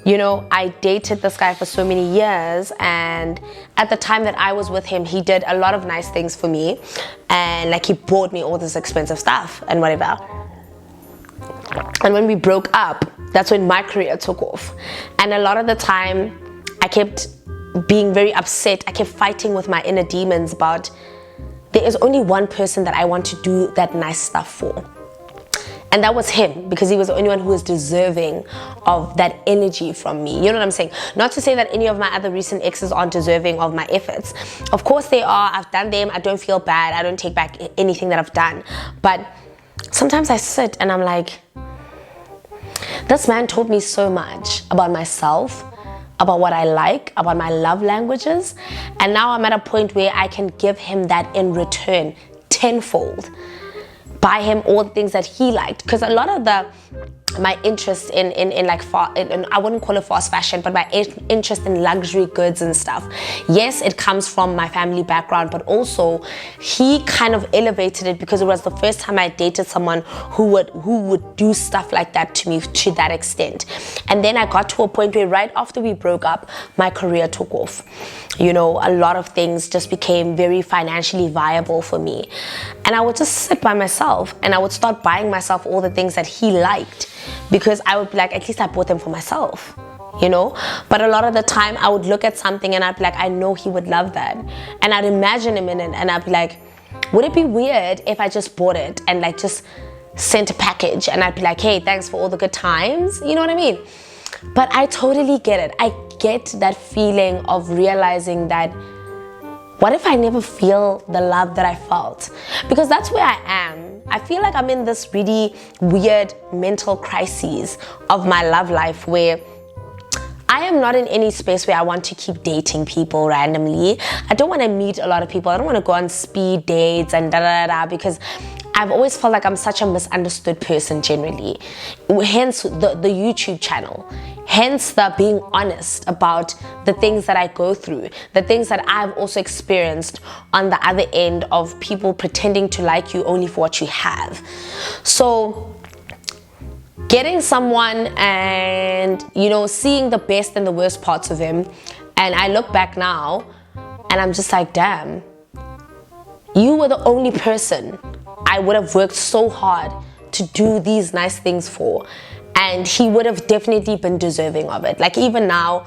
Speaker 1: you know, I dated this guy for so many years, and at the time that I was with him, he did a lot of nice things for me, and like he bought me all this expensive stuff and whatever. And when we broke up, that's when my career took off. And a lot of the time I kept being very upset. I kept fighting with my inner demons about, there is only one person that I want to do that nice stuff for. And that was him, because he was the only one who was deserving of that energy from me. You know what I'm saying? Not to say that any of my other recent exes aren't deserving of my efforts. Of course they are. I've done them. I don't feel bad. I don't take back anything that I've done. But sometimes I sit and I'm like, this man taught me so much about myself, about what I like, about my love languages. And now I'm at a point where I can give him that in return tenfold. Buy him all the things that he liked, because a lot of my interest in like I wouldn't call it fast fashion, but my interest in luxury goods and stuff, yes, it comes from my family background, but also he kind of elevated it because it was the first time I dated someone who would do stuff like that to me to that extent. And then I got to a point where right after we broke up, my career took off. You know, a lot of things just became very financially viable for me, and I would just sit by myself and I would start buying myself all the things that he liked, because I would be like, at least I bought them for myself, you know. But a lot of the time I would look at something and I'd be like, I know he would love that, and I'd imagine him in it, and I'd be like, would it be weird if I just bought it and like just sent a package, and I'd be like, hey, thanks for all the good times, you know what I mean? But I totally get it. I get that feeling of realizing that, what if I never feel the love that I felt? Because that's where I am. I feel like I'm in this really weird mental crisis of my love life, where I am not in any space where I want to keep dating people randomly. I don't want to meet a lot of people. I don't want to go on speed dates and because I've always felt like I'm such a misunderstood person generally. Hence the YouTube channel. Hence the being honest about the things that I go through, the things that I've also experienced on the other end of people pretending to like you only for what you have. So getting someone and, you know, seeing the best and the worst parts of him, and I look back now and I'm just like, damn, you were the only person I would have worked so hard to do these nice things for, and he would have definitely been deserving of it. Like, even now,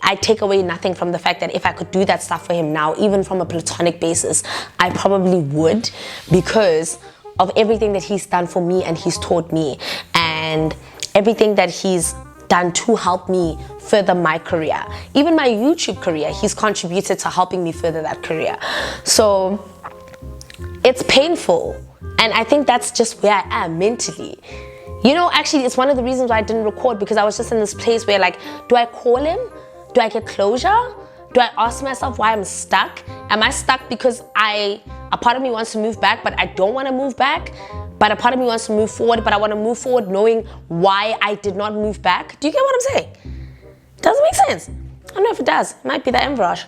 Speaker 1: I take away nothing from the fact that if I could do that stuff for him now, even from a platonic basis, I probably would, because of everything that he's done for me and he's taught me, and everything that he's done to help me further my career. Even my YouTube career, he's contributed to helping me further that career. So it's painful, and I think that's just where I am mentally. You know, actually, it's one of the reasons why I didn't record, because I was just in this place where, like, do I call him? Do I get closure? Do I ask myself why I'm stuck? Am I stuck because a part of me wants to move back, but I don't want to move back? But a part of me wants to move forward, but I want to move forward knowing why I did not move back? Do you get what I'm saying? Doesn't make sense. I don't know if it does. It might be the entourage.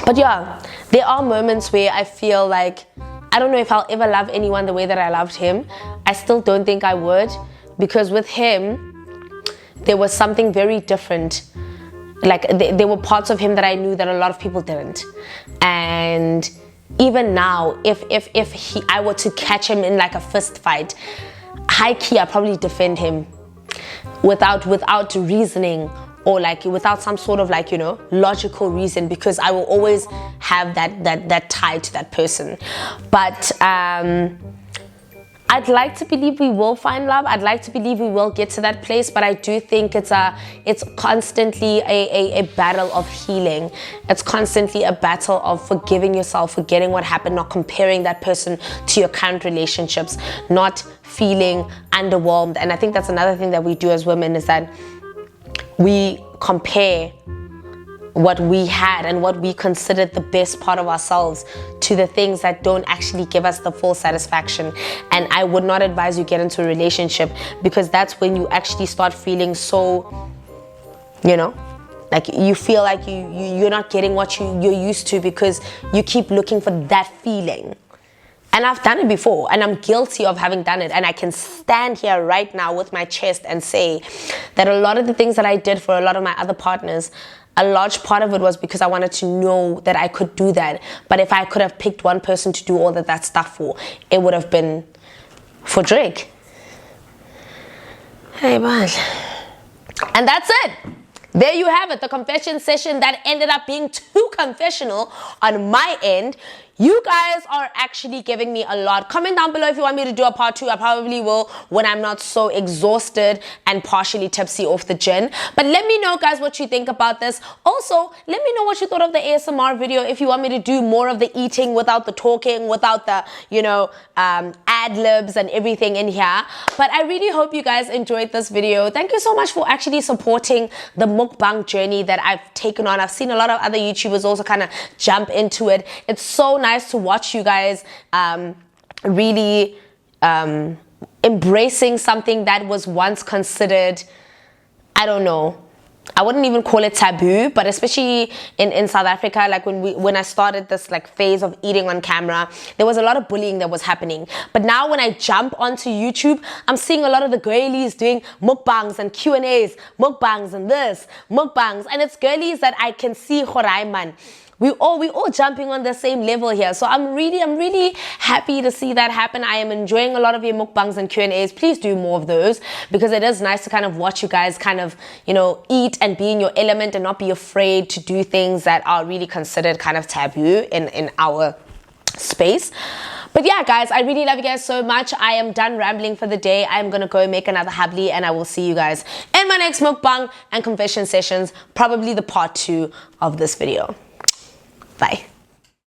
Speaker 1: But yeah, there are moments where I feel like I don't know if I'll ever love anyone the way that I loved him. I still don't think I would, because with him, there was something very different. Like, there were parts of him that I knew that a lot of people didn't. And even now, if I were to catch him in like a fist fight, high key, I'd probably defend him without reasoning, or like without some sort of like, you know, logical reason, because I will always have that tie to that person. But I'd like to believe we will find love. I'd like to believe we will get to that place, but I do think it's constantly a battle of healing. It's constantly a battle of forgiving yourself, forgetting what happened, not comparing that person to your current relationships, not feeling underwhelmed. And I think that's another thing that we do as women, is that we compare what we had and what we considered the best part of ourselves to the things that don't actually give us the full satisfaction. And I would not advise you get into a relationship, because that's when you actually start feeling so, you know, like you feel like you're not getting what you're used to, because you keep looking for that feeling. And I've done it before, and I'm guilty of having done it. And I can stand here right now with my chest and say that a lot of the things that I did for a lot of my other partners, a large part of it was because I wanted to know that I could do that. But if I could have picked one person to do all that stuff for, it would have been for Drake. Hey, man. And that's it. There you have it, the confession session that ended up being too confessional on my end. You guys are actually giving me a lot. Comment down below if you want me to do a part 2. I probably will when I'm not so exhausted and partially tipsy off the gin. But let me know, guys, what you think about this. Also, let me know what you thought of the ASMR video. If you want me to do more of the eating without the talking, without the, you know, ad-libs and everything in here. But I really hope you guys enjoyed this video. Thank you so much for actually supporting the mukbang journey that I've taken on. I've seen a lot of other YouTubers also kind of jump into it. It's so nice to watch you guys really embracing something that was once considered, I don't know, I wouldn't even call it taboo, but especially in South Africa, like when I started this like phase of eating on camera, there was a lot of bullying that was happening. But now when I jump onto YouTube, I'm seeing a lot of the girlies doing mukbangs and Q&As, mukbangs and this, mukbangs, and it's girlies that I can see Horaiman. We all jumping on the same level here. So I'm really happy to see that happen. I am enjoying a lot of your mukbangs and Q&As. Please do more of those, because it is nice to kind of watch you guys kind of, you know, eat and be in your element and not be afraid to do things that are really considered kind of taboo in our space. But yeah, guys, I really love you guys so much. I am done rambling for the day. I am gonna go make another habli, and I will see you guys in my next mukbang and confession sessions, probably the part 2 of this video. Bye.